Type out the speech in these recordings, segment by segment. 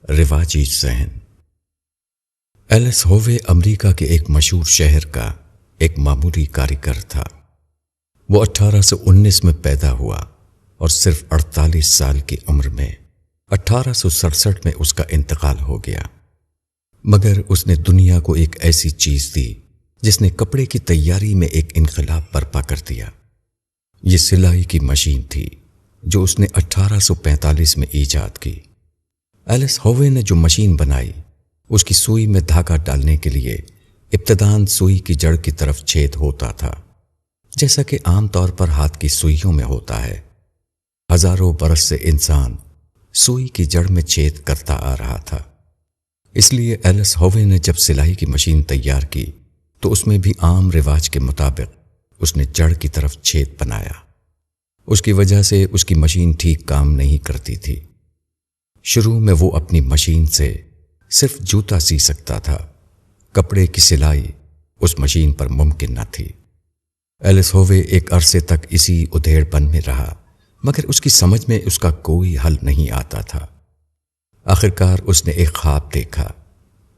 رواجی ذہن۔ ایلس ہووے امریکہ کے ایک مشہور شہر کا ایک معمولی کاریگر تھا۔ وہ 1819 میں پیدا ہوا اور صرف 48 سال کی عمر میں 1867 میں اس کا انتقال ہو گیا، مگر اس نے دنیا کو ایک ایسی چیز دی جس نے کپڑے کی تیاری میں ایک انقلاب برپا کر دیا۔ یہ سلائی کی مشین تھی جو اس نے 1845 میں ایجاد کی۔ ایلس ہووے نے جو مشین بنائی، اس کی سوئی میں دھاگا ڈالنے کے لیے ابتداً سوئی کی جڑ کی طرف چھید ہوتا تھا، جیسا کہ عام طور پر ہاتھ کی سوئیوں میں ہوتا ہے۔ ہزاروں برس سے انسان سوئی کی جڑ میں چھید کرتا آ رہا تھا، اس لیے ایلس ہووے نے جب سلائی کی مشین تیار کی تو اس میں بھی عام رواج کے مطابق اس نے جڑ کی طرف چھید بنایا۔ اس کی وجہ سے اس کی مشین ٹھیک کام نہیں کرتی تھی۔ شروع میں وہ اپنی مشین سے صرف جوتا سی سکتا تھا، کپڑے کی سلائی اس مشین پر ممکن نہ تھی۔ ایلس ہووے ایک عرصے تک اسی ادھیڑ پن میں رہا، مگر اس کی سمجھ میں اس کا کوئی حل نہیں آتا تھا۔ آخرکار اس نے ایک خواب دیکھا۔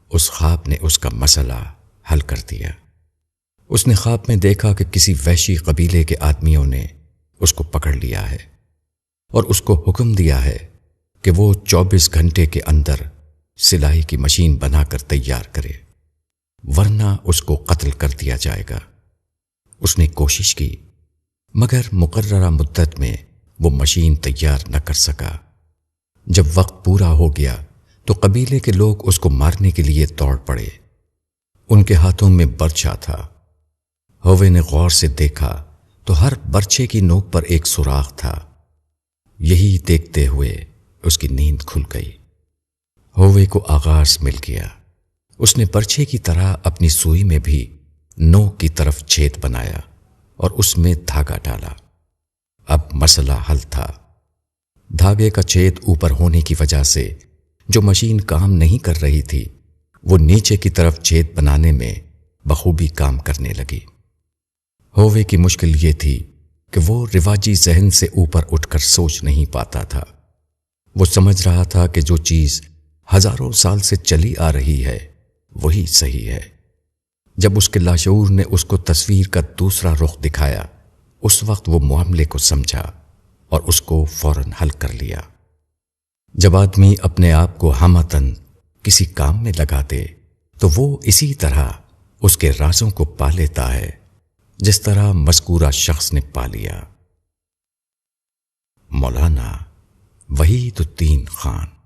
اس خواب نے اس کا مسئلہ حل کر دیا۔ اس نے خواب میں دیکھا کہ کسی وحشی قبیلے کے آدمیوں نے اس کو پکڑ لیا ہے اور اس کو حکم دیا ہے کہ وہ 24 گھنٹے کے اندر سلائی کی مشین بنا کر تیار کرے، ورنہ اس کو قتل کر دیا جائے گا۔ اس نے کوشش کی، مگر مقررہ مدت میں وہ مشین تیار نہ کر سکا۔ جب وقت پورا ہو گیا تو قبیلے کے لوگ اس کو مارنے کے لیے دوڑ پڑے۔ ان کے ہاتھوں میں برچھا تھا۔ ہووے نے غور سے دیکھا تو ہر برچھے کی نوک پر ایک سوراخ تھا۔ یہی دیکھتے ہوئے اس کی نیند کھل گئی۔ ہووے کو آغاز مل گیا۔ اس نے برچھے کی طرح اپنی سوئی میں بھی نوک کی طرف چھید بنایا اور اس میں دھاگا ڈالا۔ اب مسئلہ حل تھا۔ دھاگے کا چھید اوپر ہونے کی وجہ سے جو مشین کام نہیں کر رہی تھی، وہ نیچے کی طرف چھید بنانے میں بخوبی کام کرنے لگی۔ ہووے کی مشکل یہ تھی کہ وہ رواجی ذہن سے اوپر اٹھ کر سوچ نہیں پاتا تھا۔ وہ سمجھ رہا تھا کہ جو چیز ہزاروں سال سے چلی آ رہی ہے وہی صحیح ہے۔ جب اس کے لاشعور نے اس کو تصویر کا دوسرا رخ دکھایا، اس وقت وہ معاملے کو سمجھا اور اس کو فوراً حل کر لیا۔ جب آدمی اپنے آپ کو ہمتاً کسی کام میں لگا دے تو وہ اسی طرح اس کے رازوں کو پا لیتا ہے جس طرح مذکورہ شخص نے پا لیا۔ مولانا وحید الدین خان۔